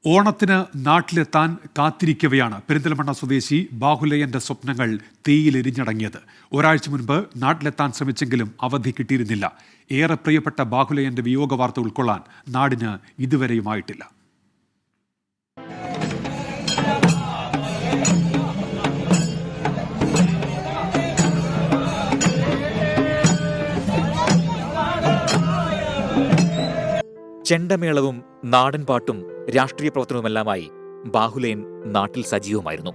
ഓണത്തിന് നാട്ടിലെത്താൻ കാത്തിരിക്കവെയാണ് പെരിന്തൽമണ്ണ സ്വദേശി ബാഹുലയന്റെ സ്വപ്നങ്ങൾ തീയിലെരിഞ്ഞടങ്ങിയത്. ഒരാഴ്ച മുൻപ് നാട്ടിലെത്താൻ ശ്രമിച്ചെങ്കിലും അവധി കിട്ടിയിരുന്നില്ല. ഏറെ പ്രിയപ്പെട്ട ബാഹുലയന്റെ വിയോഗ വാർത്ത ഉൾക്കൊള്ളാൻ നാടിന് ഇതുവരെയുമായിട്ടില്ല. ചെണ്ടമേളവും നാടൻ പാട്ടും രാഷ്ട്രീയ പ്രവർത്തനവുമെല്ലാമായി ബാഹുലയൻ നാട്ടിൽ സജീവമായിരുന്നു.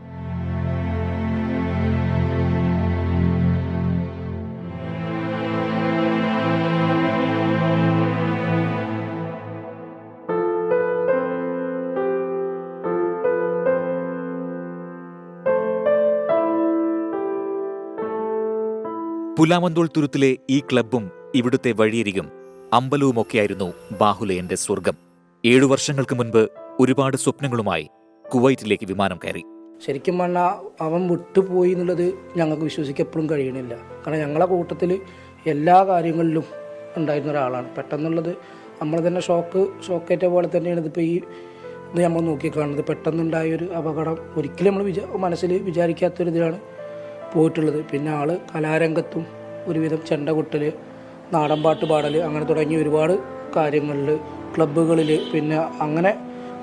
പുലാമന്തോൾ തുരുത്തിലെ ഈ ക്ലബ്ബും ഇവിടുത്തെ വഴിയരികും അമ്പലവുമൊക്കെയായിരുന്നു ബാഹുലയന്റെ സ്വർഗം. 7 വർഷങ്ങൾക്ക് മുൻപ് ഒരുപാട് സ്വപ്നങ്ങളുമായി കുവൈറ്റിലേക്ക് വിമാനം കയറി. ശരിക്കും പറഞ്ഞാൽ അവൻ വിട്ടുപോയി എന്നുള്ളത് ഞങ്ങൾക്ക് വിശ്വസിക്കാൻ എപ്പോഴും കഴിയണില്ല. കാരണം ഞങ്ങളെ കൂട്ടത്തിൽ എല്ലാ കാര്യങ്ങളിലും ഉണ്ടായിരുന്ന ഒരാളാണ്. പെട്ടെന്നുള്ളത് നമ്മൾ തന്നെ ഷോക്കേറ്റ പോലെ തന്നെയാണ് ഇതിപ്പോൾ ഇത് നമ്മൾ നോക്കിക്കാണുന്നത്. പെട്ടെന്നുണ്ടായൊരു അപകടം ഒരിക്കലും നമ്മൾ മനസ്സിൽ വിചാരിക്കാത്തൊരിതിലാണ് പോയിട്ടുള്ളത്. പിന്നെ ആൾ കലാരംഗത്തും ഒരുവിധം ചെണ്ട കൊട്ടൽ, നാടൻ പാട്ട് പാടൽ, അങ്ങനെ തുടങ്ങി ഒരുപാട് കാര്യങ്ങളിൽ, ക്ലബ്ബുകളിൽ, പിന്നെ അങ്ങനെ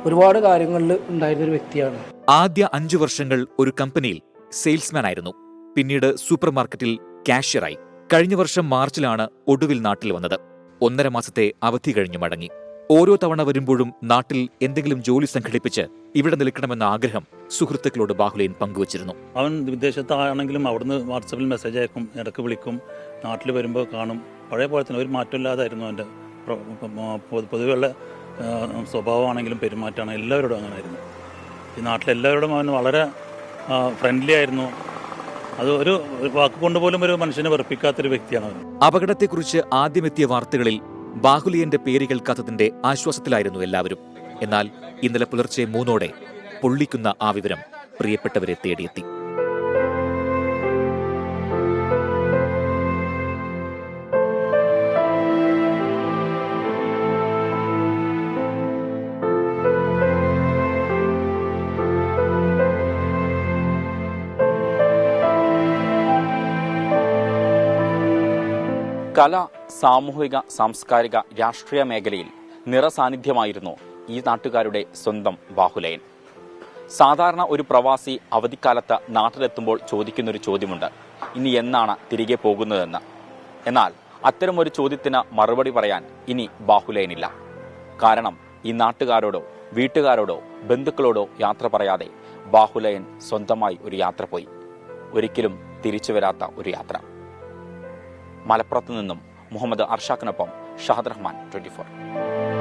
ഒരുപാട് കാര്യങ്ങളിൽ ഉണ്ടായിരുന്നൊരു വ്യക്തിയാണ്. ആദ്യ 5 വർഷങ്ങൾ ഒരു കമ്പനിയിൽ സെയിൽസ്മാൻ ആയിരുന്നു. പിന്നീട് സൂപ്പർ മാർക്കറ്റിൽ കാഷ്യറായി. കഴിഞ്ഞ വർഷം മാർച്ചിലാണ് ഒടുവിൽ നാട്ടിൽ വന്നത്. 1.5 മാസത്തെ അവധി കഴിഞ്ഞു മടങ്ങി. ഓരോ തവണ വരുമ്പോഴും നാട്ടിൽ എന്തെങ്കിലും ജോലി സംഘടിപ്പിച്ച് ഇവിടെ നിൽക്കണമെന്ന ആഗ്രഹം സുഹൃത്തുക്കളോട് ബാഹുലയൻ പങ്കുവച്ചിരുന്നു. അവൻ വിദേശത്താണെങ്കിലും അവിടുന്ന് വാട്സപ്പിൽ മെസ്സേജ് അയക്കും, ഇടയ്ക്ക് വിളിക്കും, നാട്ടിൽ വരുമ്പോൾ കാണും. പഴയ പോലെ തന്നെ ഒരു മാറ്റമില്ലാതായിരുന്നു അവൻ്റെ പൊതുവെയുള്ള സ്വഭാവമാണെങ്കിലും പെരുമാറ്റമാണ് എല്ലാവരോടും അങ്ങനെ ആയിരുന്നു. ഈ നാട്ടിലെല്ലാവരോടും അവൻ വളരെ ഫ്രണ്ട്ലി ആയിരുന്നു. അത് ഒരു വാക്കുകൊണ്ട് പോലും ഒരു മനുഷ്യനെ വെറുപ്പിക്കാത്തൊരു വ്യക്തിയാണ് അവൻ. അപകടത്തെക്കുറിച്ച് ആദ്യമെത്തിയ വാർത്തകളിൽ ബാഹുലയന്റെ പേര് കേൾക്കാത്തതിന്റെ ആശ്വാസത്തിലായിരുന്നു എല്ലാവരും. എന്നാൽ ഇന്നലെ പുലർച്ചെ 3 പൊള്ളിക്കുന്ന ആ വിവരം പ്രിയപ്പെട്ടവരെ തേടിയെത്തി. കല, സാമൂഹിക, സാംസ്കാരിക, രാഷ്ട്രീയ മേഖലയിൽ നിറസാന്നിധ്യമായിരുന്നു ഈ നാട്ടുകാരുടെ സ്വന്തം ബാഹുലയൻ. സാധാരണ ഒരു പ്രവാസി അവധിക്കാലത്ത് നാട്ടിലെത്തുമ്പോൾ ചോദിക്കുന്നൊരു ചോദ്യമുണ്ട്: ഇനി എന്നാണ് തിരികെ പോകുന്നതെന്ന്. എന്നാൽ അത്തരമൊരു ചോദ്യത്തിന് മറുപടി പറയാൻ ഇനി ബാഹുലയനില്ല. കാരണം ഈ നാട്ടുകാരോടോ വീട്ടുകാരോടോ ബന്ധുക്കളോടോ യാത്ര പറയാതെ ബാഹുലയൻ സ്വന്തമായി ഒരു യാത്ര പോയി. ഒരിക്കലും തിരിച്ചു വരാത്ത ഒരു യാത്ര. മലപ്പുറത്ത് നിന്നും മുഹമ്മദ് അർഷാഖിനൊപ്പം ഷഹദ് റഹ്മാൻ, 24.